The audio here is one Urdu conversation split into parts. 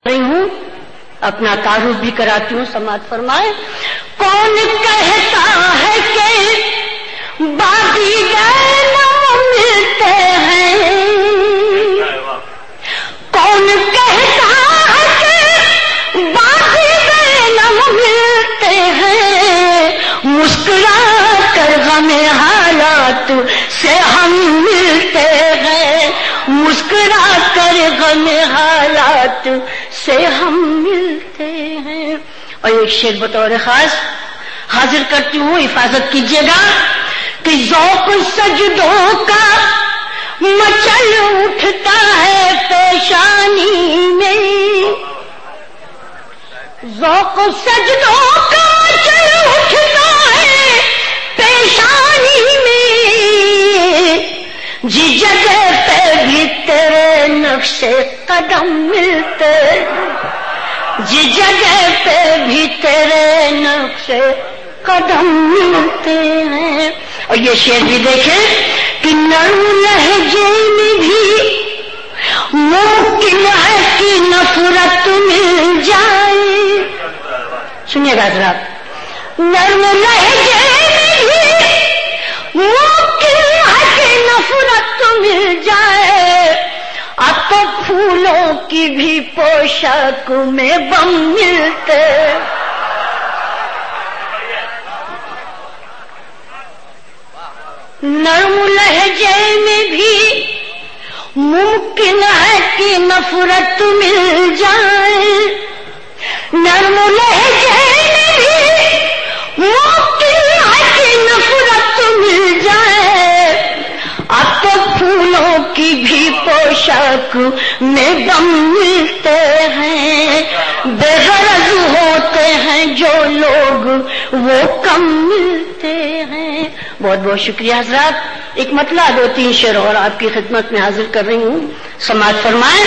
رہی ہوں، اپنا تعارف بھی کراتی ہوں، سماعت فرمائے۔ کون کہتا ہے کہ بادی نہ ملتے ہیں، کون کہتا ہے کہ بادی نہ ملتے ہیں، مسکرا کر غم حالات سے ہم ملتے ہیں، مسکرا کر غم حالات سے ہم ملتے ہیں۔ اور ایک شعر بطور خاص حاضر کرتی ہوں، حفاظت کیجیے گا کہ ذوق سجدوں کا مچل اٹھتا ہے پیشانی میں، ذوق سجدوں کا مچل اٹھتا ہے پیشانی میں، جس جگہ پہ بھی تیرے نقش قدم ملتے، جس جگہ پہ بھی تیرے نقش قدم ملتے ہیں۔ اور یہ شعر بھی دیکھیں کہ نرم لہجے میں بھی ممکن ہے کہ نفرت مل جائے، سنیے گا حضرات، نرم لہجے میں بھی ممکن ہے کہ نفرت مل جائے، اب تو پھولوں کی بھی پوشاک میں بم ملتے، نرم لہجے میں بھی ممکن ہے کہ نفرت مل جائے، نرم لہجے میں بھی ممکن ہے کہ نفرت مل جائے، اب تو پھولوں کی بھی پوشاک میں بم ملتے ہیں، بے غرض ہوتے ہیں جو لوگ وہ کم ملتے ہیں۔ بہت بہت شکریہ حضرات۔ ایک مطلع 2-3 شعر اور آپ کی خدمت میں حاضر کر رہی ہوں، سماعت فرمائیں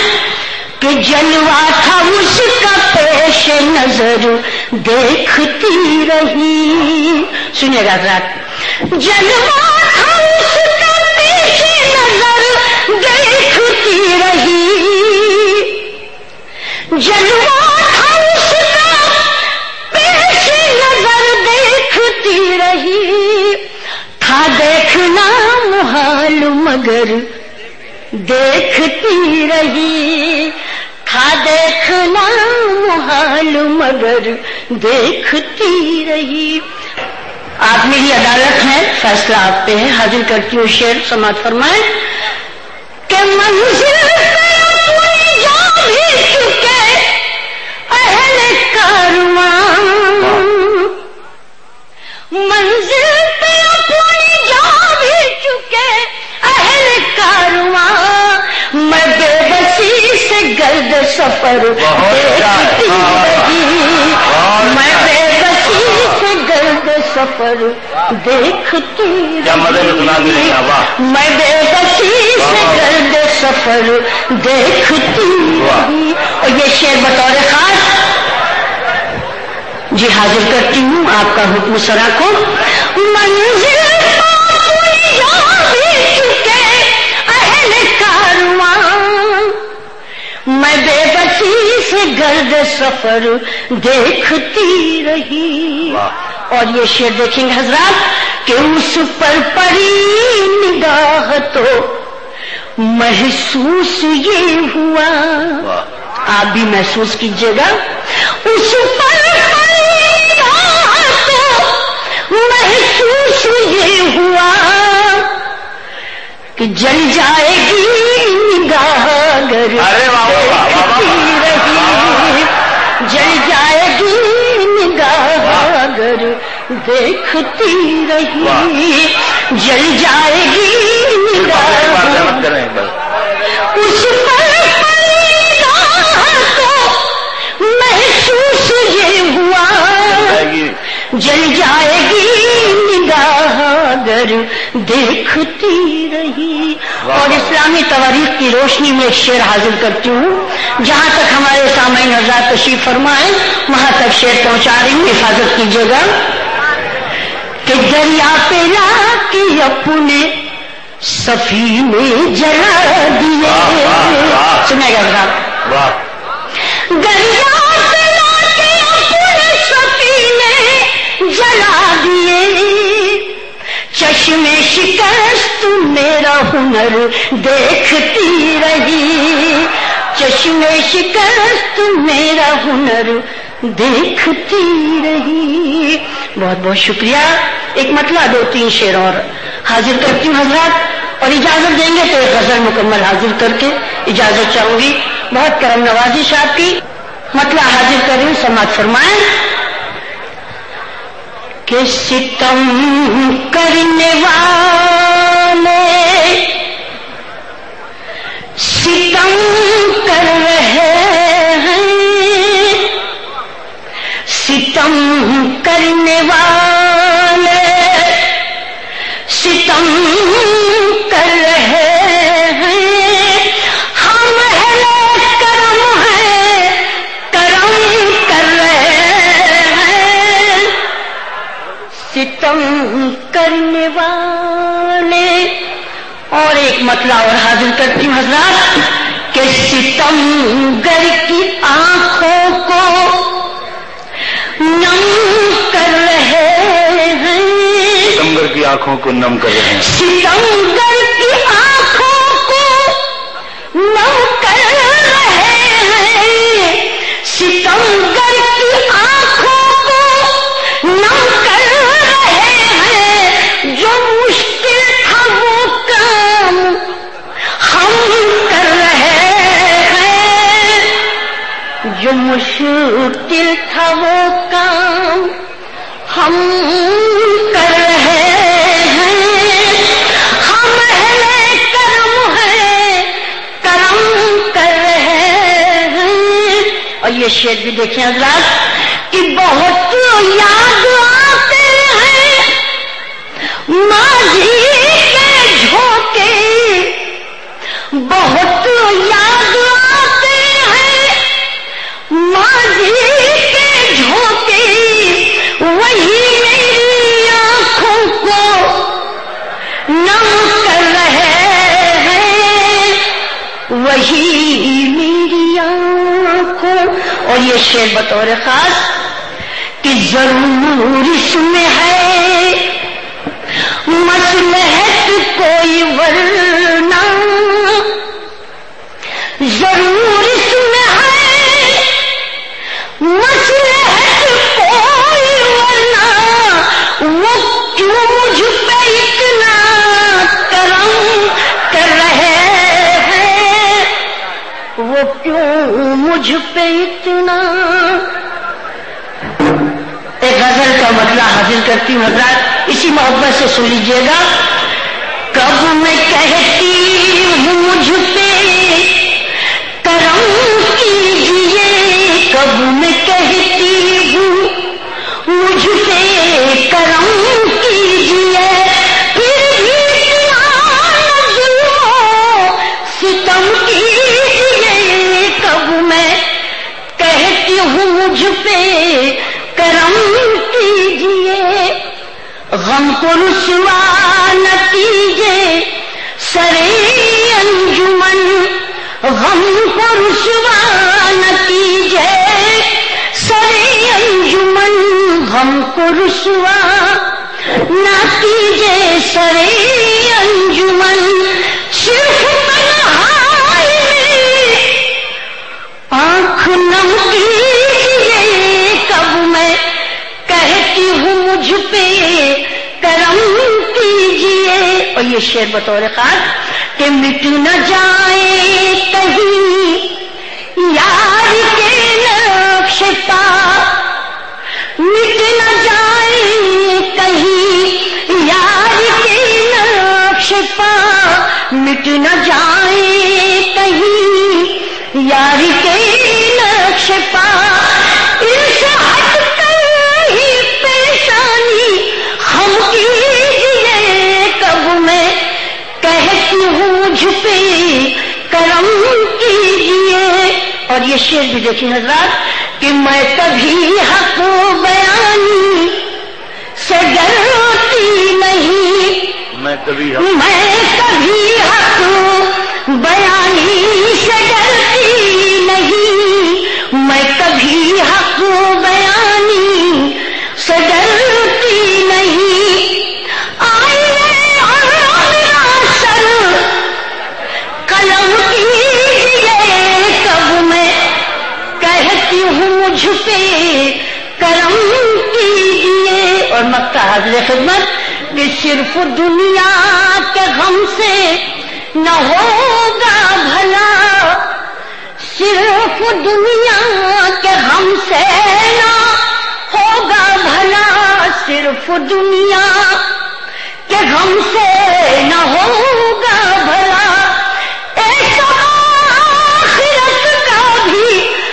کہ جلوہ تھا اس کا پیش نظر دیکھتی رہی، سنیے گا حضرات، جلوہ تھا اس کا پیش نظر دیکھتی رہی، جلوہ تھا اس کا پیش نظر دیکھتی رہی، تھا دیکھنا محال مگر دیکھتی رہی، تھا دیکھنا محال مگر دیکھتی رہی۔ آپ میری عدالت ہے، فیصلہ آپ پہ ہے، حاضر کرتی ہوں شعر، سماعت فرمائیں کہ منزل پہ اپنی جا بھی چکے اہل کارواں، منزل پہ اپنی جا بھی چکے اہل کارواں، میں بے بسی سے گرد سفر دیکھتی رہی، میں بے بسی سے گرد سفر دیکھتی رہی، میں بے بسی سے گرد سفر دیکھتی رہی۔ اور یہ شعر بطور خاص جی حاضر کرتی ہوں، آپ کا حکم سرا کو، منزل پائی جا بھی چکے اہل کارواں، میں بے بسی سے گرد سفر دیکھتی رہی۔ اور یہ شعر دیکھیں گے حضرات کہ اس پر پڑی نگاہ تو محسوس یہ ہوا، آپ بھی محسوس کیجئے گا، اس پر محسوس یہ ہوا کہ جل جائے گی نگاہ اگر دیکھتی رہی، جل جائے گی نگاہ اگر دیکھتی رہی، جل جائے گی نگاہ، اس پر تو محسوس یہ ہوا، جل جائے گی نگاہ اگر دیکھتی رہی۔ اور اسلامی تواریخ کی روشنی میں ایک شعر حاضر کرتی ہوں، جہاں تک ہمارے سامعین حضرات تشریف فرمائیں وہاں تک شعر پہنچا رہی ہوں، حفاظت کیجیے گا کہ دریا پہ لا کے اپنے سفینے جلا دیے، سنے گا حضرات، دریا سے لا کے اپنے سفینے جلا دیے، چشمے شکست میرا ہنر دیکھتی رہی، چشمے شکست میرا ہنر دیکھتی رہی۔ بہت بہت شکریہ۔ ایک مطلع 2-3 شعر اور حاضر کرتی ہوں حضرات، اور اجازت دیں گے تو ایک غزل مکمل حاضر کر کے اجازت چاہوں گی۔ بہت کرم نوازش آپ کی، مطلع حاضر کر رہی ہوں، سماعت فرمائیں کہ ستم کرنے والے ستم کر رہے ہیں، ستم کرنے والے ستم کر رہے ہیں، ہم اہل کرم ہیں، کرم کر رہے ہیں، ستم کرنے والے۔ اور ایک مطلع اور حاضر کرتی ہوں حضرات کہ ستم گر کی آنکھوں کو نم کر رہے ہیں، ستمگر کی آنکھوں کو نم کر رہے ہیں، ستمگر کی آنکھوں کو نم کر رہے ہیں، ستمگر کی آنکھوں کو نم کر رہے ہیں، جو مشکل تھا وہ کام ہم کر رہے ہیں، جو مشکل تھا وہ کام ہم کر رہے ہیں، ہم اہل کرم ہیں، کرم کر رہے ہیں۔ اور یہ شعر بھی دیکھیں حضرات کہ بہت یاد آتے ہیں ماضی کے جھونکے، بہت یاد آتے ہیں ماضی کے جھونکے، وہی میری آنکھوں کو نم کر رہے ہیں، وہی میری آنکھوں۔ اور یہ شعر بطور خاص کہ ضرور اس میں ہے مصلحت کوئی ورنہ، ضرور اس میں ہے مصلحت کوئی ورنہ، وہ کیوں مجھ پہ اتنا کرم کر رہے ہیں، وہ کیوں مجھ پہ اتنا۔ ایک غزل کا مطلع حاضر کرتی ہوں حضرات، اسی محبت سے سن لیجیے گا۔ کب میں کہتی ہوں مجھ پہ کرم کیجیے، کب میں کہتی ہوں مجھ پہ کرم کیجیے، پھر بھی ظلم و ستم کیجیے، کب میں کہتی ہوں مجھ پہ کرم کیجیے، غم کو رسوا نہ کیجیے سرے انجمن، غم کو رسوا نہ کیجیے سرے انجمن، غم کو رسوا نہ کیجیے سرے انجمن، صرف تنہائی میں آنکھ نم کیجیے، کب میں کہتی ہوں مجھ پہ کرم کیجیے۔ اور یہ شعر بطور خاص کہ مٹ نہ جائے کہیں یار کے نقش پا، مٹ نہ جائے کہیں یار کے نقش پا، مٹ نہ جائے کہیں یار کے نقش پا، ان سے ہٹ کر ہی پیشانی ہم کیجیے، کب میں کہتی ہوں مجھ پہ کرم کیجیے۔ اور یہ شعر بھی دیکھیں حضرات کہ میں کبھی حق بیانی سے ڈرتی نہیں، میں کبھی حق بیانی سے ڈرتی نہیں، میں کبھی حق بیانی سے ڈرتی نہیں، آئیے اور میرا سر قلم کیجیے، کب میں کہتی ہوں مجھ پہ کرم کیجیے۔ اور مکہ حاضر خدمت کہ صرف دنیا کے غم سے نہ ہوگا بھلا، صرف دنیا کے غم سے نہ ہوگا بھلا، صرف دنیا کے غم سے نہ ہوگا بھلا، ایک آخرت کا بھی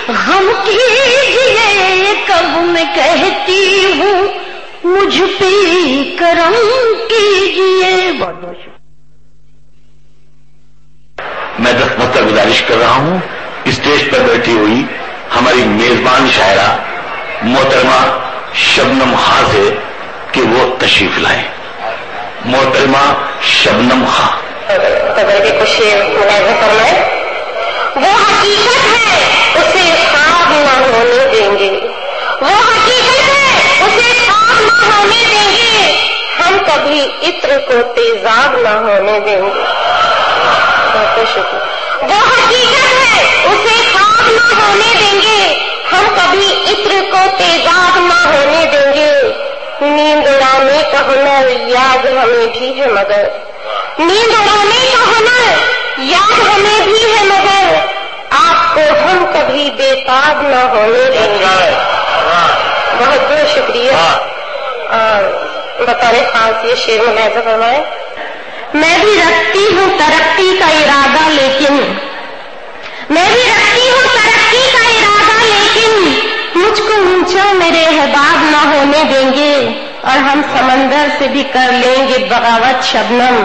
غم کیجیے، کب میں کہتی ہوں مجھ پہ کرم کیجیے۔ بہت بہت شکریہ۔ میں دستمت گزارش کر رہا ہوں اسٹیج پر بیٹھی ہوئی ہماری میزبان شاعرہ محترمہ شبنم خاں سے کہ وہ تشریف لائیں۔ محترمہ شبنم خاں۔ تجربے کو شعر ملاحظہ فرمائے۔ وہ حقیقت ہے اسے خواب نہ ہونے دیں گے، وہ حقیقت ہے اسے خواب نہ ہونے دیں گے، ہم کبھی عطر کو تیزاب نہ ہونے دیں گے۔ بہت شکریہ۔ وہ حقیقت ہے اسے خواب نہ ہونے دیں گے، ہم کبھی عطر کو تیزاب نہ ہونے دیں گے۔ نیند اڑانے کا ہنر یاد ہمیں بھی ہے مگر، نیند اڑانے کا ہنر یاد ہمیں بھی ہے مگر، آپ کو ہم کبھی بےتاب نہ ہونے دیں گے۔ بہت بہت شکریہ۔ بطور خاص یہ شعر ملاحظہ فرمائے۔ میں بھی رکھتی ہوں ترقی کا ارادہ لیکن، میں بھی رکھتی ہوں ترقی کا ارادہ لیکن، مجھ کو اونچا میرے احباب نہ ہونے دیں گے، اور ہم سمندر سے بھی کر لیں گے بغاوت شبنم،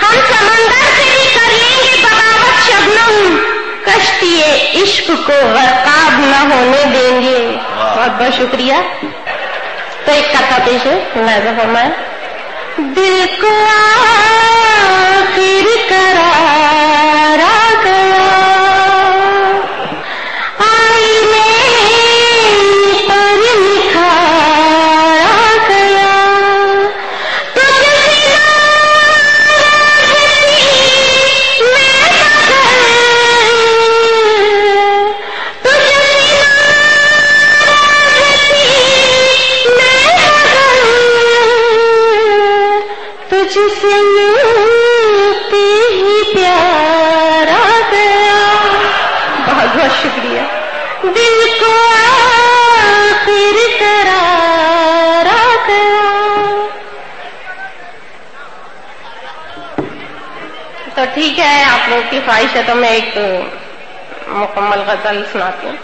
ہم سمندر سے بھی کر لیں گے بغاوت شبنم، کشتی عشق کو غرقاب نہ ہونے دیں گے۔ بہت بہت شکریہ۔ تو ایک کتھا پیش ہے، ملاحظہ فرمائے۔ دل کو آخر قرار آ گیا، آئینے پر نکھار آ گیا، تجھ سے ناراضگی میں مگر، تجھ سے ناراضگی میں مگر، تجھ سے ملتے ہی پیار آ گیا۔ بہت بہت شکریہ۔ دل کو آخر قرار آ گیا۔ تو ٹھیک ہے، آپ لوگوں کی خواہش ہے تو میں ایک مکمل غزل سناتی ہوں۔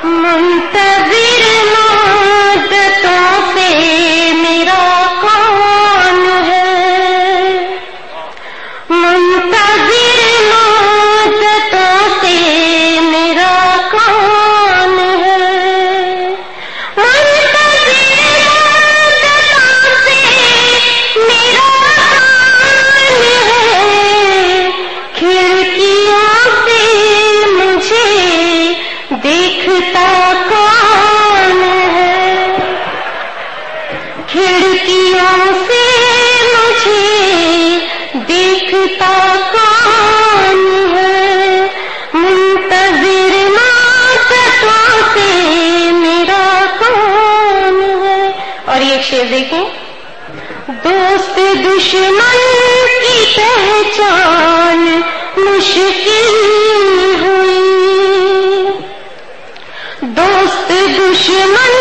منتظر مدتوں سے میرا کون ہے، منتظر مدتوں سے میرا کون ہے، منتظر مدتوں سے میرا کون ہے، کھڑکیوں سے مجھے دیکھتا کون ہے، کھڑکیوں سے مجھے دیکھتا کون ہے، منتظر مدتوں سے میرا کون ہے۔ اور یہ شعر دیکھیں۔ دوست دشمن کی پہچان مشکل ہوئی، دوست دشمن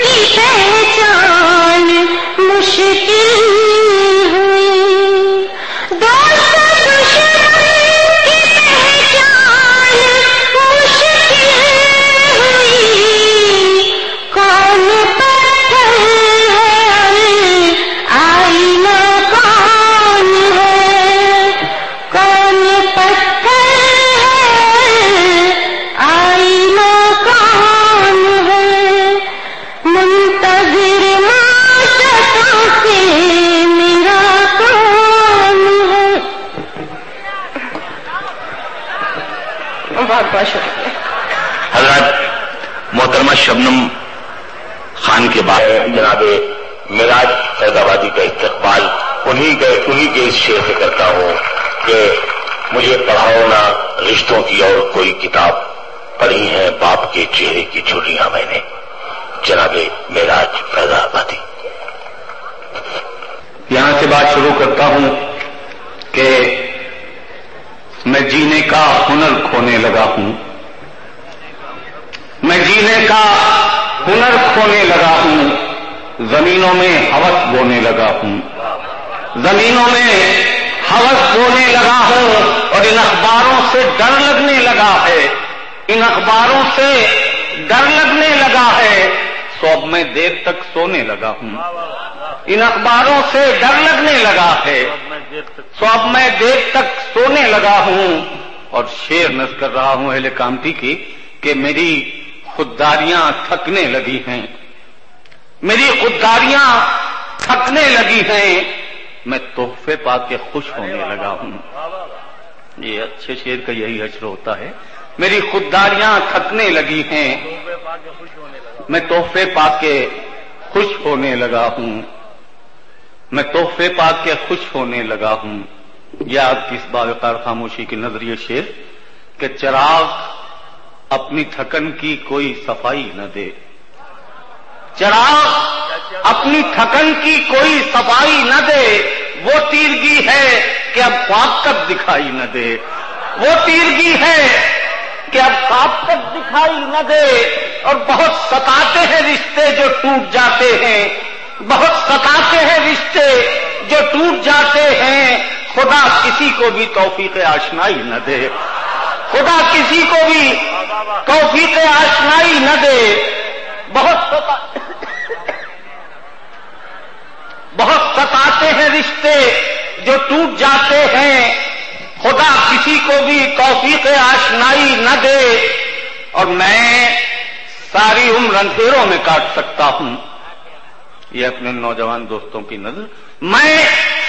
کی پہچان مشکل ہوئی، دوست دشمن کی پہچان مشکل ہوئی، کون پتھر ہے آئینہ کون ہے، کون پتھر ہے آئینہ کون ہے، منتظر مدتوں سے شبنم خان کے بعد جناب معراج فیض آبادی کا استقبال انہی کے اس شعر سے کرتا ہوں کہ مجھے پڑھاؤ نہ رشتوں کی اور کوئی کتاب، پڑھی ہیں باپ کے چہرے کی چھٹیاں میں نے. جناب معراج فیض آبادی. یہاں سے بات شروع کرتا ہوں کہ میں جینے کا ہنر کھونے لگا ہوں، میں جینے کا ہنر کھونے لگا ہوں، زمینوں میں ہوس بونے لگا ہوں، زمینوں میں ہوس بونے لگا ہوں، اور ان اخباروں سے ڈر لگنے لگا ہے، ان اخباروں سے ڈر لگنے لگا ہے، سو اب میں دیر تک سونے لگا ہوں. ان اخباروں سے ڈر لگنے لگا ہے، سو اب میں دیر تک سونے لگا ہوں. اور شعر نظر کر رہا ہوں اہل کامتی کی کہ میری خودداریاں تھکنے لگی ہیں، میری خودداریاں تھکنے لگی ہیں، میں تحفے پا کے خوش ہونے لگا ہوں. یہ اچھے شعر کا یہی حشر ہوتا ہے. میری خودداریاں تھکنے لگی ہیں، میں تحفے پا کے خوش ہونے لگا ہوں، میں تحفے پا کے خوش ہونے لگا ہوں. یاد کس باوقار خاموشی کی نظریہ شعر کہ چراغ اپنی تھکن کی کوئی صفائی نہ دے، چراغ اپنی تھکن کی کوئی صفائی نہ دے، وہ تیرگی ہے کہ اب خواب تک دکھائی نہ دے، وہ تیرگی ہے کہ اب خواب تک دکھائی نہ دے. اور بہت ستاتے ہیں رشتے جو ٹوٹ جاتے ہیں، بہت ستاتے ہیں رشتے جو ٹوٹ جاتے ہیں، خدا کسی کو بھی توفیق آشنائی نہ دے، خدا کسی کو بھی توفیق آشنائی نہ دے. بہت ستاتے ہیں رشتے جو ٹوٹ جاتے ہیں، خدا کسی کو بھی توفیق آشنائی نہ دے. اور میں ساری عمر اندھیروں میں کاٹ سکتا ہوں، یہ اپنے نوجوان دوستوں کی نظر، میں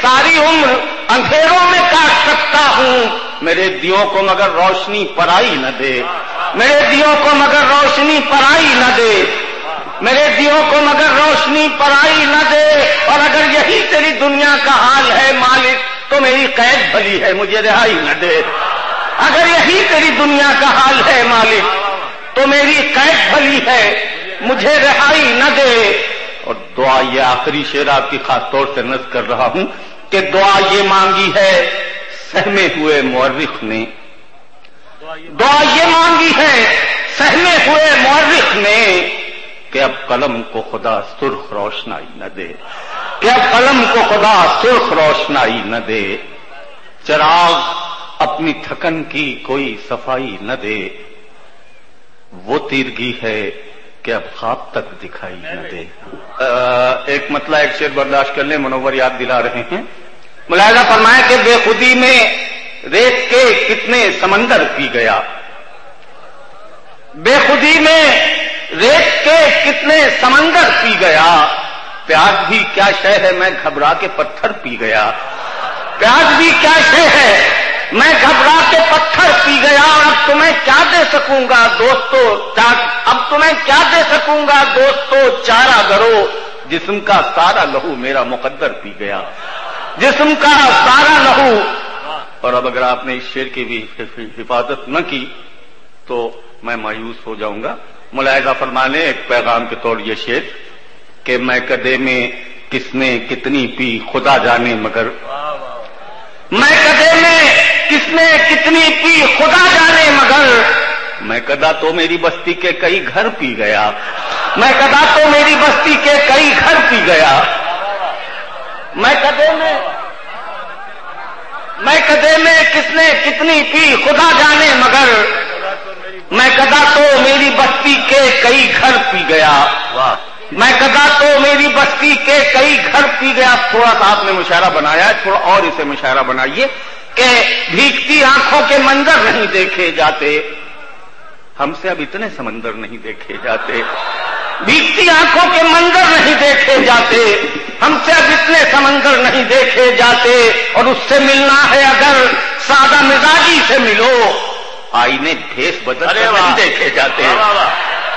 ساری عمر اندھیروں میں کاٹ سکتا ہوں، میرے دیوں کو مگر روشنی پرائی نہ دے، میرے دیوں کو مگر روشنی پرائی نہ دے، میرے دیوں کو مگر روشنی پرائی نہ دے. اور اگر یہی تیری دنیا کا حال ہے مالک تو میری قید بھلی ہے، مجھے رہائی نہ دے. اگر یہی تیری دنیا کا حال ہے مالک تو میری قید بھلی ہے، مجھے رہائی نہ دے. اور دعا یہ آخری شعر آپ کی خاص طور سے نظر کر رہا ہوں کہ دعا یہ مانگی ہے سہمے ہوئے مورخ نے، دعا یہ مانگی ہے سہمے ہوئے مورخ نے کہ اب قلم کو خدا سرخ روشنائی نہ دے، کہ اب قلم کو خدا سرخ روشنائی نہ دے. چراغ اپنی تھکن کی کوئی صفائی نہ دے، وہ تیرگی ہے کہ اب خواب تک دکھائی نہ دے. ایک مطلع ایک شعر برداشت کر لیں، منور یاد دلا رہے ہیں. ملاحظہ فرمائے کہ بے خودی میں ریت کے کتنے سمندر پی گیا، بے خودی میں ریت کے کتنے سمندر پی گیا، پیاس بھی کیا شے ہے میں گھبرا کے پتھر پی گیا، پیاس بھی کیا شے ہے میں گھبرا کے پتھر پی گیا. اب تمہیں کیا دے سکوں گا دوستو، اب تمہیں کیا دے سکوں گا دوستو چارہ گرو، جسم کا سارا لہو میرا مقدر پی گیا، جسم کا سارا لہو. اور اب اگر آپ نے اس شعر کی بھی حفاظت نہ کی تو میں مایوس ہو جاؤں گا. ملاحظہ فرمانے ایک پیغام کے طور یہ شعر کہ میں کدے میں کس نے کتنی پی خدا جانے مگر، میں کدے میں کس نے کتنی پی خدا جانے مگر، میں کدا تو میری بستی کے کئی گھر پی گیا، میں کدا تو میری بستی کے کئی گھر پی گیا، میں کدے میں کس نے کتنی پی خدا جانے مگر، میں کدا تو میری بستی کے کئی گھر پی گیا، میں کدا تو میری بستی کے کئی گھر پی گیا. تھوڑا سا آپ نے مشاعرہ بنایا ہے، تھوڑا اور اسے مشاعرہ بنائیے کہ بھیگتی آنکھوں کے منظر نہیں دیکھے جاتے، ہم سے اب اتنے سمندر نہیں دیکھے جاتے، بھیگتی آنکھوں کے منظر نہیں دیکھے جاتے، ہم سے اب اتنے سمندر نہیں دیکھے جاتے. اور اس سے ملنا ہے اگر سادہ مزاجی سے ملو، آئینے بھیس بدل نہیں دیکھے جاتے،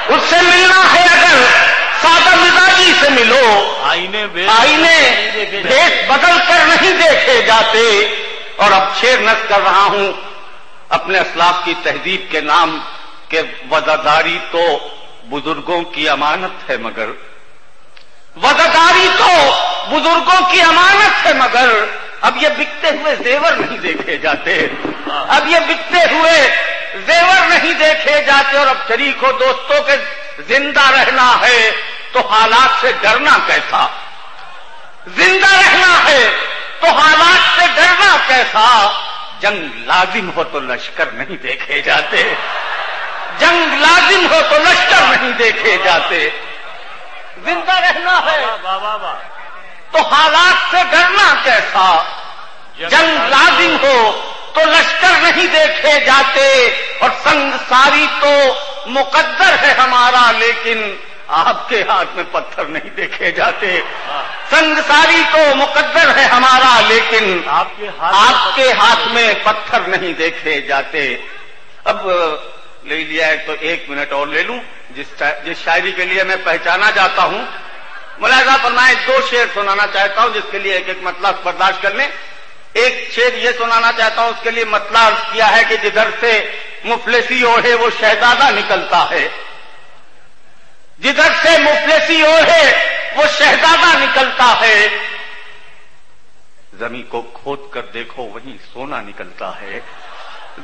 اس سے ملنا لو، آئینے بھیس بدل کر نہیں دیکھے جاتے. اور اب شعر نقل کر رہا ہوں اپنے اسلاف کی تہذیب کے نام کہ وزاداری تو بزرگوں کی امانت ہے، مگر وزاداری تو بزرگوں کی امانت ہے، مگر اب یہ بکتے ہوئے زیور نہیں دیکھے جاتے، اب یہ بکتے ہوئے زیور نہیں دیکھے جاتے. اور اب شریک ہو دوستوں کے زندہ رہنا ہے تو حالات سے ڈرنا کیسا، زندہ رہنا ہے تو حالات سے ڈرنا کیسا. جنگ لازم ہو تو لشکر نہیں دیکھے جاتے، جنگ لازم ہو تو لشکر نہیں دیکھے جاتے. زندہ رہنا ہے تو حالات سے ڈرنا کیسا، جنگ لازم ہو تو لشکر نہیں دیکھے جاتے. اور سنگ ساری تو مقدر ہے ہمارا، لیکن آپ کے ہاتھ میں پتھر نہیں دیکھے جاتے. سنگ ساری تو مقدر ہے ہمارا، لیکن آپ کے ہاتھ میں پتھر نہیں دیکھے جاتے. اب لے لیا ہے تو 1 منٹ اور لے لوں. جس شاعری کے لیے میں پہچانا جاتا ہوں، ملاحظہ فرمائیں 2 شعر سنانا چاہتا ہوں جس کے لیے ایک مطلب برداشت کر لیں. ایک شعر یہ سنانا چاہتا ہوں، اس کے لیے مطلب کیا ہے کہ جدھر سے مفلسی اوڑھے وہ شہزادہ نکلتا ہے، جدھر سے مفلسی اوڑھے وہ شہزادہ نکلتا ہے. زمین کو کھود کر دیکھو وہیں سونا نکلتا ہے،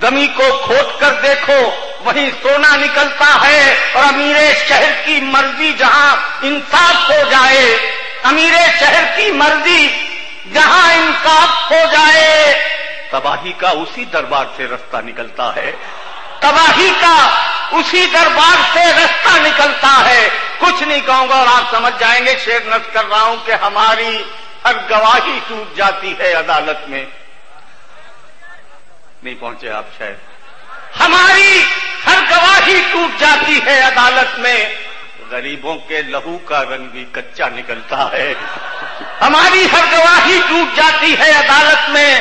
زمین کو کھود کر دیکھو وہیں سونا نکلتا ہے. اور امیر شہر کی مرضی جہاں انصاف ہو جائے، امیر شہر کی مرضی جہاں انصاف ہو جائے، تباہی کا اسی دربار سے رستہ نکلتا ہے، تباہی کا اسی دربار سے رستہ نکلتا ہے. کچھ نہیں کہوں گا اور آپ سمجھ جائیں گے. شعر نقل کر رہا ہوں کہ ہماری ہر گواہی ٹوٹ جاتی ہے عدالت میں. نہیں پہنچے آپ شاید. ہماری ہر گواہی ٹوٹ جاتی ہے عدالت میں، غریبوں کے لہو کا رنگ بھی کچا نکلتا ہے. ہماری ہر گواہی ٹوٹ جاتی ہے عدالت میں،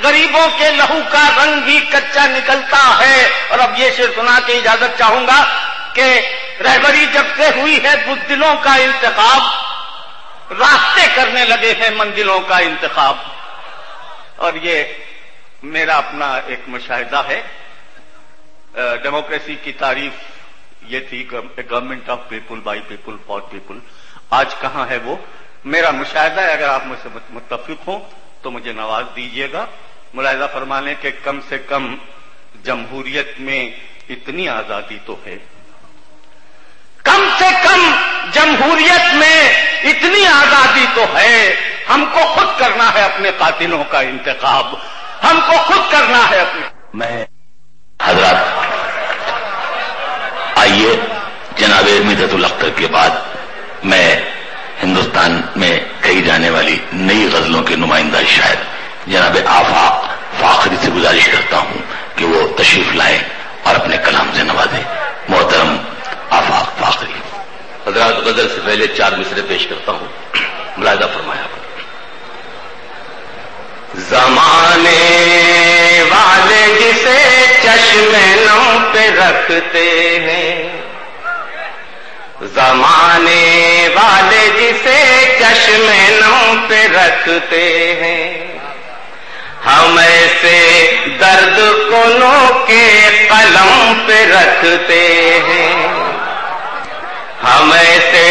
غریبوں کے لہو کا رنگ بھی کچا نکلتا ہے. اور اب یہ شعر سنا کے اجازت چاہوں گا کہ رہبری جب سے ہوئی ہے بزدلوں کا انتخاب، راستے کرنے لگے ہیں منزلوں کا انتخاب. اور یہ میرا اپنا ایک مشاہدہ ہے. ڈیموکریسی کی تعریف یہ تھی government of people by people for people. آج کہاں ہے وہ؟ میرا مشاہدہ ہے. اگر آپ مجھ سے متفق ہوں تو مجھے نواز دیجیے گا. ملاحظہ فرما لیں کہ کم سے کم جمہوریت میں اتنی آزادی تو ہے، کم سے کم جمہوریت میں اتنی آزادی تو ہے. ہم کو خود کرنا ہے اپنے قاتلوں کا انتخاب، ہم کو خود کرنا ہے اپنے. میں حضرات آئیے جناب مدحت الاختر کے بعد میں ہندوستان میں کہی جانے والی نئی غزلوں کے نمائندہ شاعر جناب آفاق فاخری سے گزارش کرتا ہوں کہ وہ تشریف لائیں اور اپنے کلام سے نوازیں. محترم آفاق فاخری. حضرات غزل سے پہلے 4 مصرے پیش کرتا ہوں، ملاحظہ فرمایا. زمانے والے جسے چشم نم پہ رکھتے ہیں، زمانے والے جسے چشم نم پہ رکھتے ہیں، ہم ایسے درد کنوں کے قلم پہ رکھتے ہیں، ہم ایسے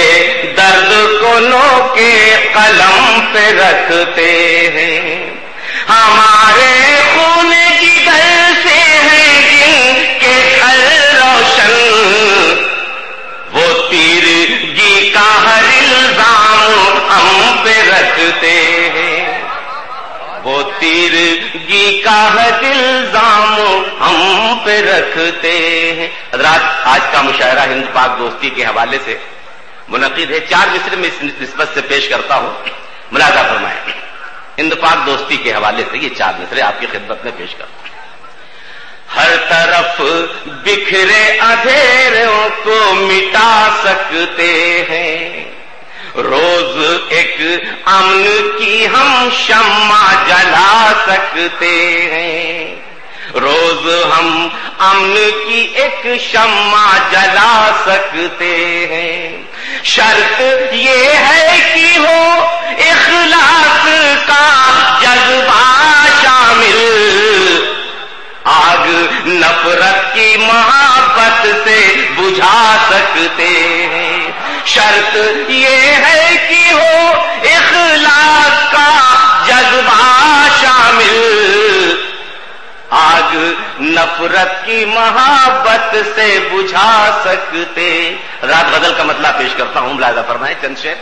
درد کنوں کے قلم پہ رکھتے ہیں. ہمارے خون جگر سے ہیں جن کے خل روشن، وہ تیرگی کا ہر الزام ہم پہ رکھتے ہیں، وہ تیرگی کا ہر الزام ہم پہ رکھتے ہیں. حضرات آج کا مشاعرہ ہند پاک دوستی کے حوالے سے منعقد ہے. 4 مصرے میں اس نسبت سے پیش کرتا ہوں، ملاحظہ فرمائیں. ہند پاک دوستی کے حوالے سے یہ 4 مصرے آپ کی خدمت میں پیش کرتا ہوں. ہر طرف بکھرے اندھیروں کو مٹا سکتے ہیں، روز ایک امن کی ہم شمع جلا سکتے ہیں، روز ہم امن کی ایک شمع جلا سکتے ہیں. شرط یہ ہے سکتے ہیں، شرط یہ ہے کہ ہو اخلاص کا جذبہ شامل، آگ نفرت کی محبت سے بجھا سکتے۔ رات بدل کا مطلب پیش کرتا ہوں، ملاحظہ فرمائیں چند شعر۔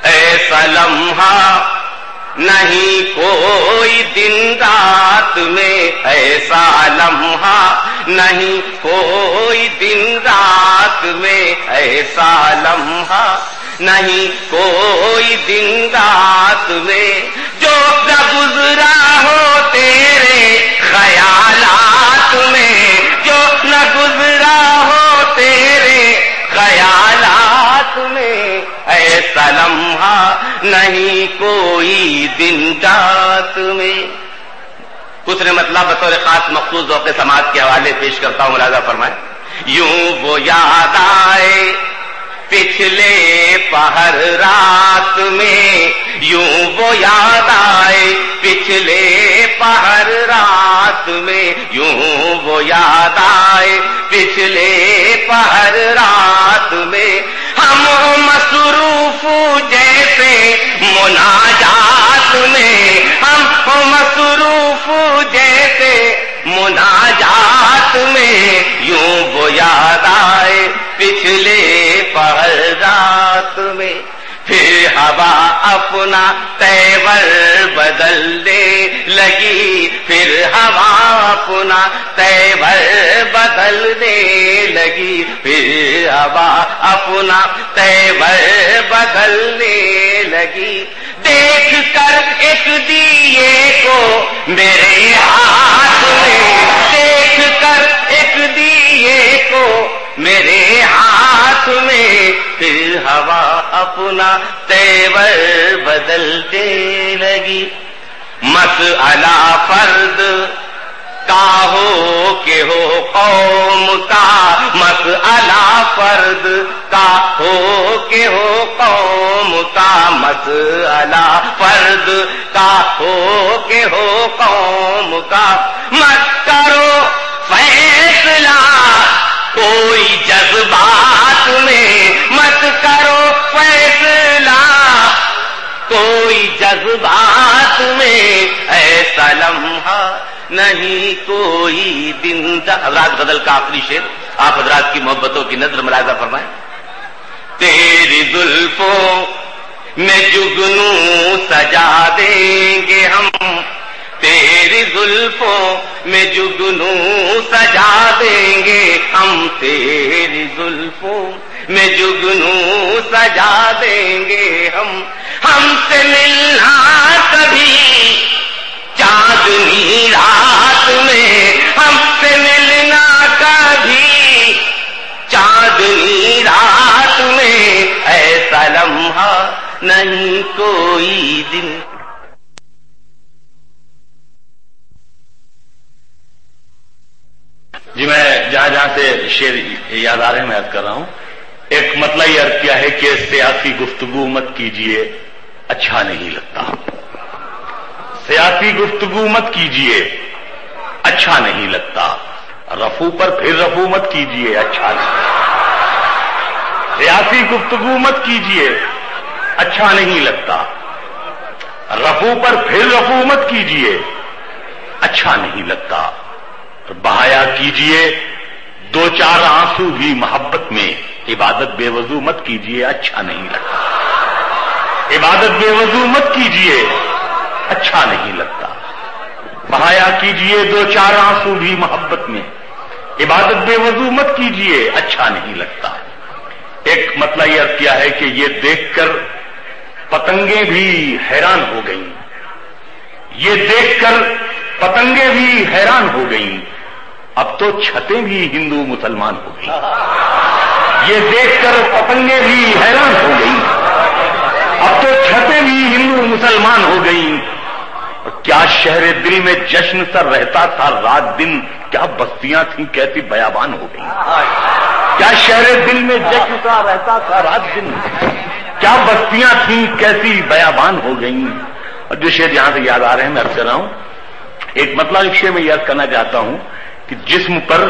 ایسا لمحہ نہیں کوئی دن رات میں، ایسا لمحہ نہیں کوئی دن رات میں، ایسا لمحہ نہیں کوئی دن رات میں جو نہ گزرا ہو تیرے خیالات میں، جو نہ گزرا ہو تیرے خیالات میں، ایسا لمحہ نہیں کوئی دن رات میں۔ دوسرے مطلب بطور خاص مخصوص ذوق سماعت کے حوالے پیش کرتا ہوں، ملاحظہ فرمائیں۔ یوں وہ یاد آئے پچھلے پہر رات میں، یوں وہ یاد آئے پچھلے پہر رات میں، یوں وہ یاد آئے پچھلے پہر رات میں، ہم مصروف جیسے مناجات میں، ہم مصروف جیسے مناجات میں، یوں وہ یاد آئے پچھلے پہر رات میں۔ پھر ہوا اپنا تیور بدلنے لگی، پھر ہوا اپنا تیور بدلنے لگی، پھر ہوا اپنا تیور بدلنے لگی، دیکھ کر ایک دیے کو میرے ہاتھ میں، دیکھ کر ایک دیے کو میرے ہاتھ میں، پھر ہوا اپنا تیور بدلتے لگی۔ مسئلہ فرد کا ہو کہ ہو قوم کا، مسئلہ فرد کا ہو کہ ہو قوم کا، مسئلہ فرد کا ہو کہ ہو قوم کا، مت کرو فیصلہ کوئی جذبات میں، مت کرو فیصلہ کوئی جذبات میں، ایسا لمحہ نہیں کوئی دن۔ رات بدل کا آخری شعر آپ حضرات کی محبتوں کی نظر ملاحظہ فرمائیں۔ تیری زلفوں میں جگنوں سجا دیں گے ہم، تیری زلفوں میں جگنوں سجا دیں گے ہم، تیری زلفوں میں جگنوں سجا دیں گے ہم سے ملنا کبھی چاندنی رات میں، ہم سے ملنا کبھی چاندنی رات میں، ایسا لمحہ نہیں کوئی دن۔ جی میں جہاں جہاں سے شعر یاد آ رہے ہیں میں یاد کر رہا ہوں۔ ایک مطلب یہ عرض کیا ہے کہ سیاسی گفتگو مت کیجئے، اچھا نہیں لگتا۔ سیاسی گفتگو مت کیجئے، اچھا نہیں لگتا۔ رفو پر پھر رفو مت کیجئے، اچھا نہیں لگتا۔ سیاسی گفتگو مت کیجئے، اچھا نہیں لگتا۔ رفو پر پھر رفو مت کیجئے، اچھا نہیں لگتا۔ بہایا کیجئے دو چار آنسو بھی محبت میں، عبادت بے وضو مت کیجئے، اچھا نہیں لگتا۔ عبادت بے وضو مت کیجئے، اچھا نہیں لگتا۔ بہایا کیجئے دو چار آنسو بھی محبت میں، عبادت بے وضو مت کیجئے، اچھا نہیں لگتا۔ ایک مطلب یہ عرض کیا ہے کہ یہ دیکھ کر پتنگیں بھی حیران ہو گئیں، یہ دیکھ کر پتنگیں بھی حیران ہو گئیں، اب تو چھتیں بھی ہندو مسلمان ہو گئی۔ یہ دیکھ کر پتنگیں بھی حیران ہو گئیں، اب تو چھتیں بھی ہندو مسلمان ہو گئیں۔ کیا شہر دل میں جشن سا رہتا تھا رات دن، کیا بستیاں تھیں کیسی بیابان ہو گئی۔ کیا شہر دل میں جشن سا رہتا تھا رات دن، کیا بستیاں تھیں کیسی بیابان ہو گئیں۔ اور جو شعر یہاں سے یاد آ رہے ہیں میں عرض کر رہا ہوں، ایک مطلب ایک شعر میں یاد کرنا چاہتا ہوں کہ جسم پر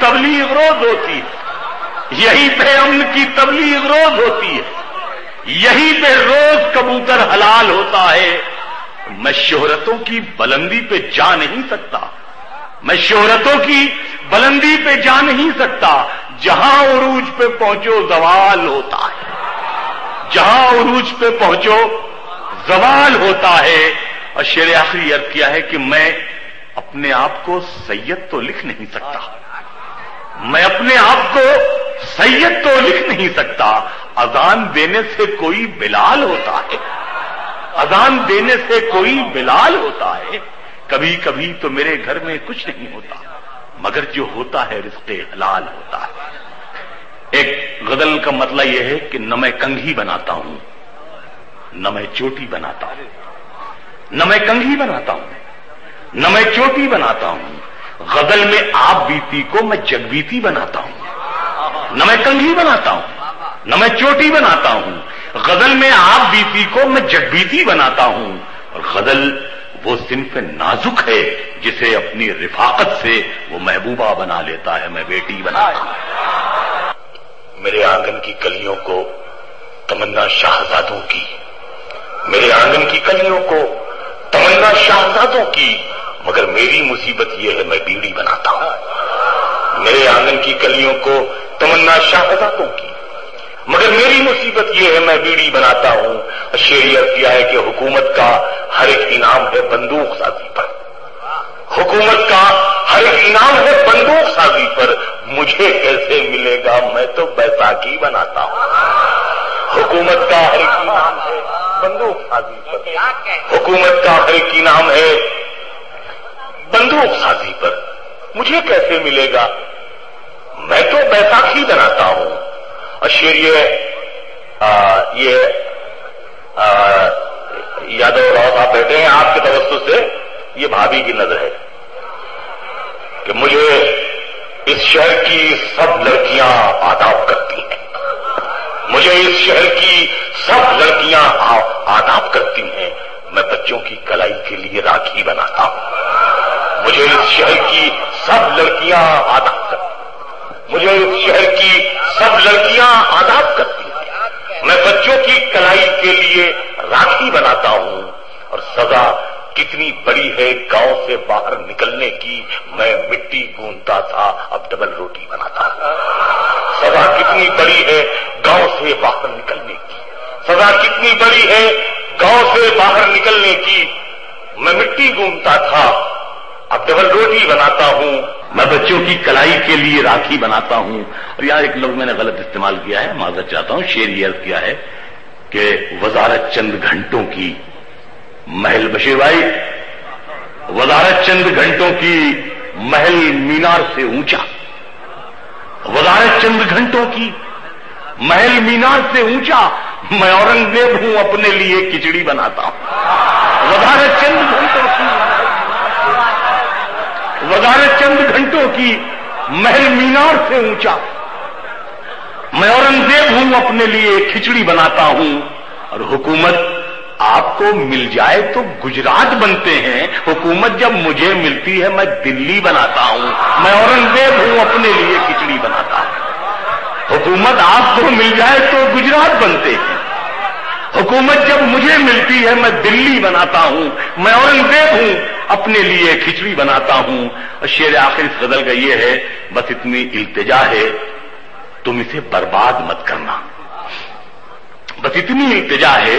تبلیغ روز ہوتی ہے، یہی پہ امن کی تبلیغ روز ہوتی ہے، یہی پہ روز کبوتر حلال ہوتا ہے۔ میں شہرتوں کی بلندی پہ جا نہیں سکتا، میں شہرتوں کی بلندی پہ جا نہیں سکتا، جہاں عروج پہ پہنچو زوال ہوتا ہے، جہاں عروج پہ پہنچو زوال ہوتا ہے۔ اور شعر آخری عرض کیا ہے کہ میں اپنے آپ کو سید تو لکھ نہیں سکتا، میں اپنے آپ کو سید تو لکھ نہیں سکتا، اذان دینے سے کوئی بلال ہوتا ہے، اذان دینے سے کوئی بلال ہوتا ہے۔ کبھی کبھی تو میرے گھر میں کچھ نہیں ہوتا، مگر جو ہوتا ہے رزق حلال ہوتا ہے۔ ایک غزل کا مطلب یہ ہے کہ نہ میں کنگھی بناتا ہوں، نہ میں چوٹی بناتا ہوں، نہ میں کنگھی بناتا ہوں، نہ میں چوٹی بناتا ہوں۔ غزل میں آپ بیتی کو میں جگ بیتی بناتا ہوں، نہ میں کنگھی بناتا ہوں، نہ میں چوٹی بناتا ہوں۔ غزل میں آپ بیتی کو میں جگ بیتی بناتا ہوں۔ اور غزل وہ صنف نازک ہے جسے اپنی رفاقت سے وہ محبوبہ بنا لیتا ہے، میں بیٹی بناتا ہوں۔ میرے آنگن کی کلیوں کو تمنا شاہزادوں کی، میرے آنگن کی کلیوں کو تمنا شاہزادوں کی، مگر میری مصیبت یہ ہے میں بیڑی بناتا ہوں۔ میرے آنگن کی کلیوں کو تمنا شاہزادوں کی، مگر میری مصیبت یہ ہے میں بیڑی بناتا ہوں۔ شعریت کیا ہے کہ حکومت کا ہر ایک انعام ہے بندوق سازی پر، حکومت کا ہر ایک انعام ہے بندوق سازی پر، مجھے کیسے ملے گا میں تو بیساکھی بناتا ہوں۔ حکومت کا ہر ایک انعام ہے بندوق سازی پر، حکومت کا ہر ایک انعام ہے بندوق سازی پر، مجھے کیسے ملے گا میں تو بیساکھی بناتا ہوں۔ اور شعر یہ یادو راؤ صاحب بیٹھے ہیں، آپ کے توسط سے یہ بھابھی کی نظر ہے کہ مجھے اس شہر کی سب لڑکیاں آداب کرتی ہیں، مجھے اس شہر کی سب لڑکیاں آداب کرتی ہیں، میں بچوں کی کلائی کے لیے راکھی بناتا ہوں۔ مجھے اس شہر کی سب لڑکیاں آداب کرتی ہیں، مجھے اس شہر کی سب لڑکیاں آداب کرتی ہیں، میں بچوں کی کلائی کے لیے راکھی بناتا ہوں۔ اور سزا کتنی بڑی ہے گاؤں سے باہر نکلنے کی، میں مٹی گوندتا تھا اب ڈبل روٹی بناتا ہوں۔ سزا کتنی بڑی ہے گاؤں سے باہر نکلنے کی، سزا کتنی بڑی ہے گاؤں سے باہر نکلنے کی، میں مٹی گوندتا تھا اب ڈبل روٹی بناتا ہوں، میں بچوں کی کلائی کے لیے راکھی بناتا ہوں۔ اور یہاں ایک لفظ میں نے غلط استعمال کیا ہے، معذرت چاہتا ہوں۔ شعر یہ عرض کیا ہے کہ وزارت چند گھنٹوں کی محل، بشیر بھائی، وزارت چند گھنٹوں کی محل مینار سے اونچا، وزارت چند گھنٹوں کی محل مینار سے اونچا، میں اورنگزیب ہوں اپنے لیے کھچڑی بناتا ہوں۔ وزارت چند گھنٹوں کی، وزارت چند گھنٹوں کی محل مینار سے اونچا، میں اورنگزیب ہوں اپنے لیے کھچڑی بناتا ہوں۔ اور حکومت آپ کو مل جائے تو گجرات بنتے ہیں، حکومت جب مجھے ملتی ہے میں دلی بناتا ہوں، میں اورنگزیب ہوں اپنے لیے کھچڑی بناتا ہوں۔ حکومت آپ کو مل جائے تو گجرات بنتے ہیں، حکومت جب مجھے ملتی ہے میں دلی بناتا ہوں، میں اورنگزیب ہوں اپنے لیے کھچڑی بناتا ہوں۔ اور شعر آخر اس غزل کا یہ ہے، بس اتنی التجا ہے تم اسے برباد مت کرنا، بس اتنی التجا ہے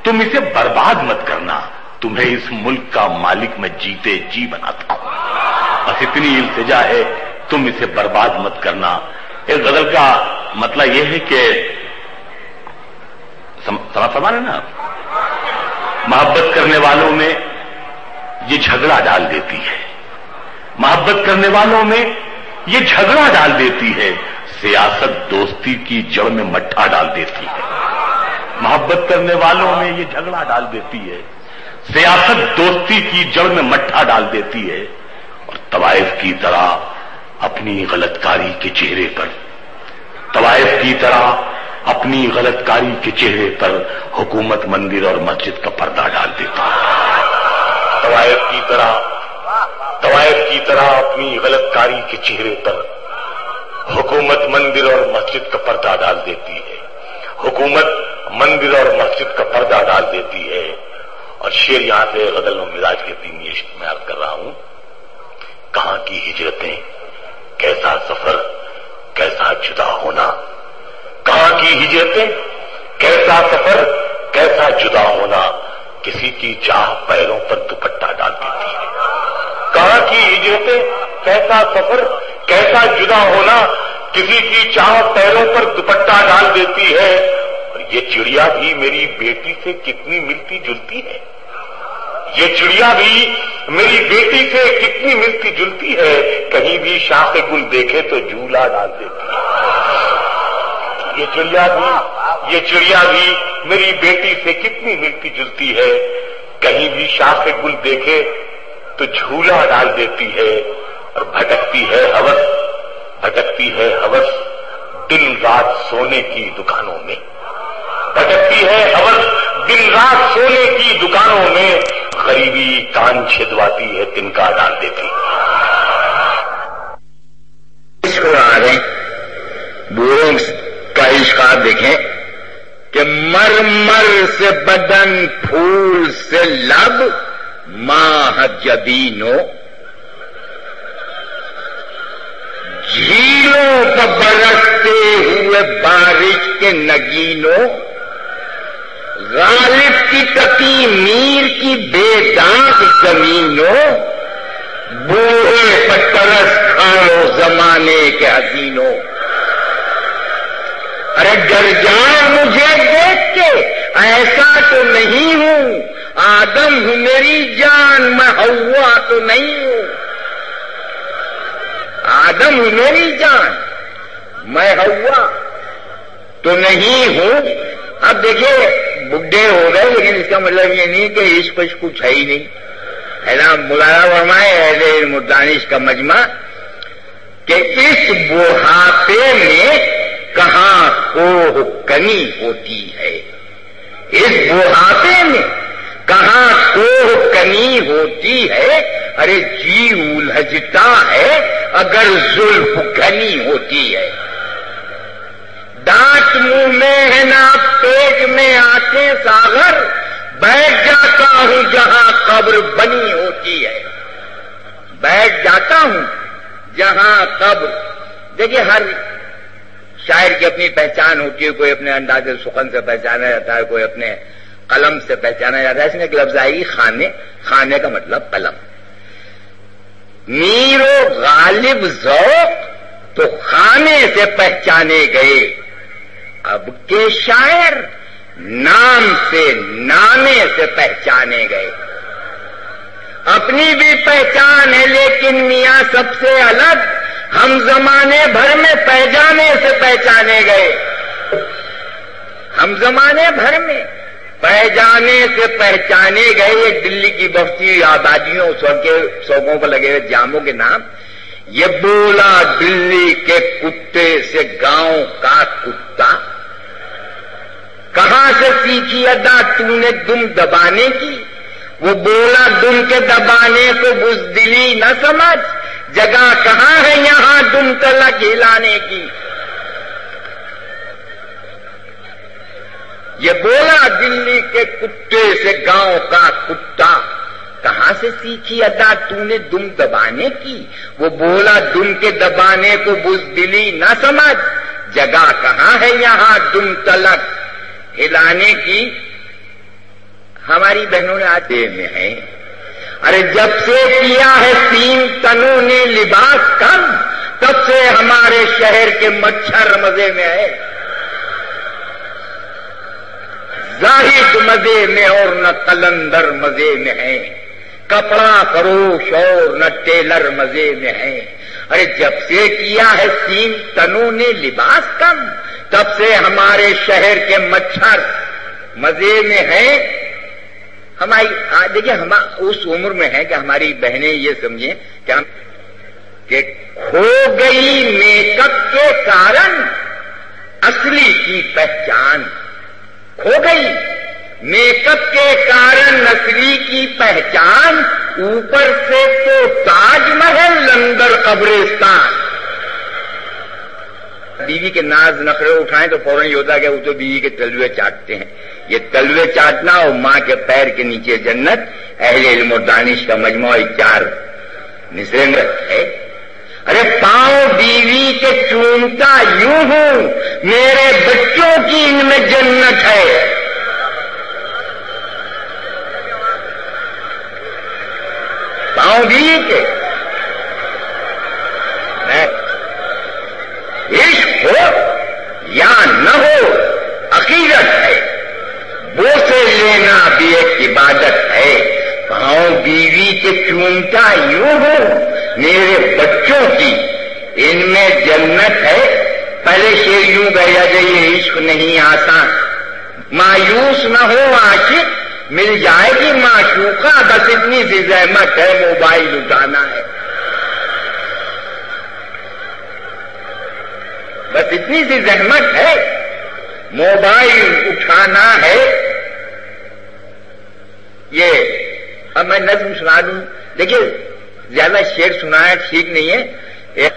تم اسے برباد مت کرنا، تمہیں اس ملک کا مالک میں جیتے جی بناتا ہوں، بس اتنی التجا ہے تم اسے برباد مت کرنا۔ اس غزل کا مطلب یہ ہے کہ سمجھ فرما رہے نا، محبت کرنے والوں میں یہ جھگڑا ڈال دیتی ہے، محبت کرنے والوں میں یہ جھگڑا ڈال دیتی ہے، سیاست دوستی کی جڑ میں مٹھا ڈال دیتی ہے، محبت کرنے والوں میں یہ جھگڑا ڈال دیتی ہے، سیاست دوستی کی جڑ میں مٹھا ڈال دیتی ہے۔ اور طوائف کی طرح اپنی غلط کاری کے چہرے پر، طوائف کی طرح اپنی غلط کاری کے چہرے پر حکومت مندر اور مسجد کا پردہ ڈال دیتا ہے، طوائف کی طرح طوائف کی طرح اپنی غلط کاری کے چہرے پر حکومت مندر اور مسجد کا پردہ ڈال دیتی ہے، حکومت مندر اور مسجد کا پردہ ڈال دیتی ہے. اور شعر یہاں سے غزل و مزاج کے 3 یہ میں عرض کر رہا ہوں. کہاں کی ہجرتیں، کیسا سفر، کیسا جدا ہونا. کہاں کی ہجرتیں، کیسا سفر، کیسا جدا ہونا. کسی کی چاہ پیروں پر دوپٹہ ڈال دیتی ہے. کہاں کی ہجرتیں، کیسا سفر، کیسا جدا ہونا. کسی کی چاہ پیروں پر دوپٹہ ڈال دیتی ہے. اور یہ چڑیا بھی میری بیٹی سے کتنی ملتی جلتی ہے. یہ چڑیا بھی میری بیٹی سے کتنی ملتی جلتی ہے. کہیں بھی شاخ گل دیکھے تو جھولا ڈال دیتی ہے. یہ چڑیا بھی میری بیٹی سے کتنی ملتی جلتی ہے. کہیں بھی شاخ گل دیکھے تو جھولا ڈال دیتی ہے. اور بھٹکتی ہے ہوس دن رات سونے کی دکانوں میں. بھٹکتی ہے ہوس دن رات سونے کی دکانوں میں. غریبی کان چھدواتی ہے، تنکا ڈال دیتی. عشق آ رہے بوڑھوں کا عشق آپ دیکھیں کہ مر سے بدن، پھول سے لب، ماہ جبینو. جھیلوں پر برستے ہوئے بارش کے نگینوں. غالب کی تکی میر کی بے داغ زمینوں. بوڑھے پر ترس کھاؤ زمانے کے حسینوں. ارے ڈر جاؤ مجھے دیکھ کے، ایسا تو نہیں ہوں. آدم ہوں میری جان، میں ہوا تو نہیں ہوں. آدم ہوں میری جان، میں ہوا تو نہیں ہوں. اب دیکھیے بڈھے ہو گئے، لیکن اس کا مطلب یہ نہیں کہ عشق کچھ ہے ہی نہیں. ایسا مولانا فرمائے اہل علم و دانش کا مجمع کہ اس بڑھاپے میں کہاں کوہ کنی ہوتی ہے. اس بڑھاپے میں کہاں کوہ کنی ہوتی ہے. ارے جی الجھتا ہے اگر زلف گھنی ہوتی ہے. دانت منہ میں ہے نا پیٹ میں آنکھیں ساغر. بیٹھ جاتا ہوں جہاں قبر بنی ہوتی ہے. بیٹھ جاتا ہوں جہاں قبر. دیکھیے ہر شاعر کی اپنی پہچان ہوتی ہے. کوئی اپنے انداز سخن سے پہچانا جاتا ہے، کوئی اپنے قلم سے پہچانا جاتا ہے. اس میں ایک لفظ آئی خانے کا مطلب قلم. میر و غالب ذوق تو خانے سے پہچانے گئے. اب کے شاعر نام سے نامے سے پہچانے گئے. اپنی بھی پہچان ہے لیکن میاں سب سے الگ ہم زمانے بھر میں پہچانے سے پہچانے گئے. ہم زمانے بھر میں پہچانے سے پہچانے گئے. یہ دلی کی بہت سی آبادیوں سڑکوں پر لگے ہوئے جاموں کے نام. یہ بولا دلی کے کتے سے گاؤں کا کتا. کہاں سے سیکھی ادا تو نے دم دبانے کی. وہ بولا دم کے دبانے کو بزدلی نہ سمجھ. جگہ کہاں ہے یہاں دم تلک ہلانے کی. یہ بولا دلی کے کتے سے گاؤں کا کتا. کہاں سے سیکھی ادا تو نے دم دبانے کی. وہ بولا دم کے دبانے کو بزدلی نہ سمجھ. جگہ کہاں ہے یہاں دم تلک ہلانے کی. ہماری بہنوں نے آتے میں ہیں. ارے جب سے کیا ہے 3 تنوں نے لباس کم، تب سے ہمارے شہر کے مچھر مزے میں ہے. زاہد مزے میں اور نہ قلندر مزے میں ہے. کپڑا فروش اور نہ ٹیلر مزے میں ہے. ارے جب سے کیا ہے 3 تنوں نے لباس کم، تب سے ہمارے شہر کے مچھر مزے میں ہے. ہماری دیکھیے ہم اس عمر میں ہیں کہ ہماری بہنیں یہ سمجھیں کہ کھو گئی میک اپ کے کارن اصلی کی پہچان. کھو گئی میک اپ کے کارن اصلی کی پہچان. اوپر سے تو تاج محل، اندر قبرستان۔ بیوی کے ناز نخرے اٹھائیں تو فوراً یہ ہوتا کہ وہ تو بیوی کے تلوے چاٹتے ہیں۔ یہ تلوے چاٹنا اور ماں کے پیر کے نیچے جنت اہل علم و دانش کا مجموعہ 4 نسرت ہے۔ ارے پاؤں بیوی کے چومتا یوں ہوں، میرے بچوں کی ان میں جنت ہے۔ پاؤں بیوی کے عشق ہو یا نہ ہو عقیدت ہے، بوسے لینا بھی ایک عبادت ہے۔ پاؤں بیوی کے چومتا یوں ہو، میرے بچوں کی ان میں جنت ہے۔ پہلے شعر یوں گیا کہ یہ عشق نہیں آسان، مایوس نہ ہو عاشق، مل جائے گی معشوقہ، بس اتنی سی زحمت ہے موبائل اٹھانا ہے۔ بس اتنی سی زحمت ہے موبائل اٹھانا ہے۔ یہ اب میں نظم سنا دوں، دیکھیے زیادہ شعر سنایا ٹھیک نہیں ہے۔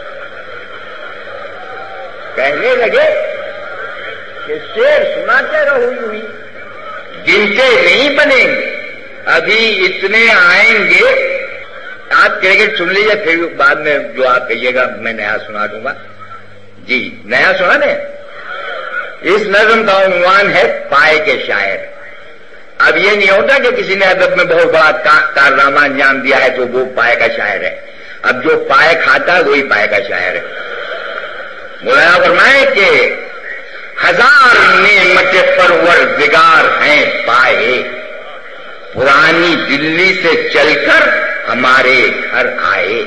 کہنے لگے کہ شعر سناتے رہو یوں ہی، گنتے نہیں بنیں گے، ابھی اتنے آئیں گے۔ آپ کہہ کے سن لیجیے، پھر بعد میں جو آپ کہیے گا میں نیا سنا دوں گا۔ جی نیا سنا دیں۔ اس نظم کا عنوان ہے پائے کے شاعر۔ اب یہ نہیں ہوتا کہ کسی نے ادب میں بہت بڑا کارنامہ انجام دیا ہے تو وہ پائے کا شاعر ہے۔ اب جو پائے کھاتا ہے وہی پائے کا شاعر ہے۔ مولانا فرمائے کہ 1000 نعمت پروردگار ہیں پائے، پرانی دلی سے چل کر ہمارے گھر آئے،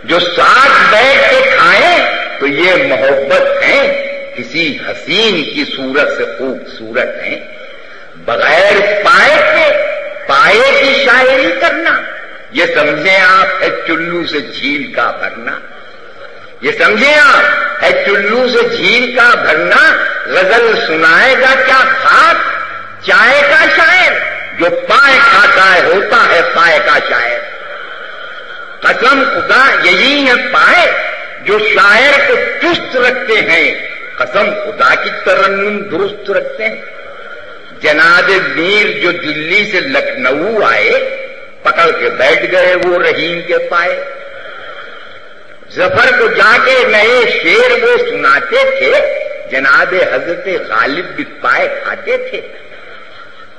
جو ساتھ بیٹھ کے کھائیں تو یہ محبت ہے، کسی حسین کی صورت سے خوبصورت ہیں۔ بغیر پائے کے پائے کی شاعری کرنا، یہ سمجھیں آپ ہے چلو سے جھیل کا بھرنا۔ یہ سمجھیں آپ ہے چلو سے جھیل کا بھرنا۔ غزل سنائے گا کیا خاک چائے کا شاعر، جو پائے کھاتا ہے ہوتا ہے پائے کا شاعر۔ قسم خدا یہی ہے پائے جو شاعر کو چست رکھتے ہیں، قسم خدا کی ترنم درست رکھتے ہیں۔ جناب میر جو دلی سے لکھنؤ آئے، پکڑ کے بیٹھ گئے وہ رحیم کے پائے۔ ظفر کو جا کے نئے شعر وہ سناتے تھے، جناب حضرت غالب بھی پائے کھاتے تھے۔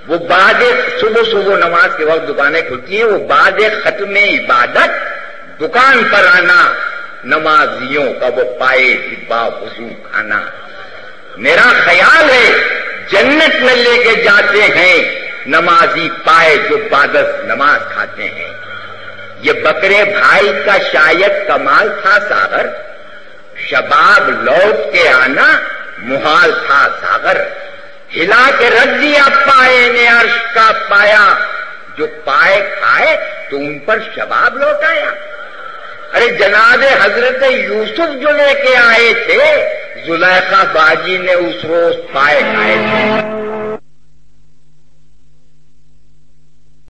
وہ بعد صبح صبح نماز کے وقت دکانیں کھلتی ہیں، وہ بعد ختم عبادت دکان پر آنا، نمازیوں کا وہ پائے ڈبا وضو کھانا۔ میرا خیال ہے جنت میں لے کے جاتے ہیں نمازی پائے جو بعد نماز کھاتے ہیں۔ یہ بکرے بھائی کا شاید کمال تھا ساغر، شباب لوٹ کے آنا محال تھا ساغر۔ ہلا کے رکھ دیا پائے نے عرش کا پایا، جو پائے کھائے تو ان پر شباب لوٹ آیا۔ ارے جناب حضرت یوسف جو لے کے آئے تھے، زلیخا باجی نے اس روز پائے کھائے تھے۔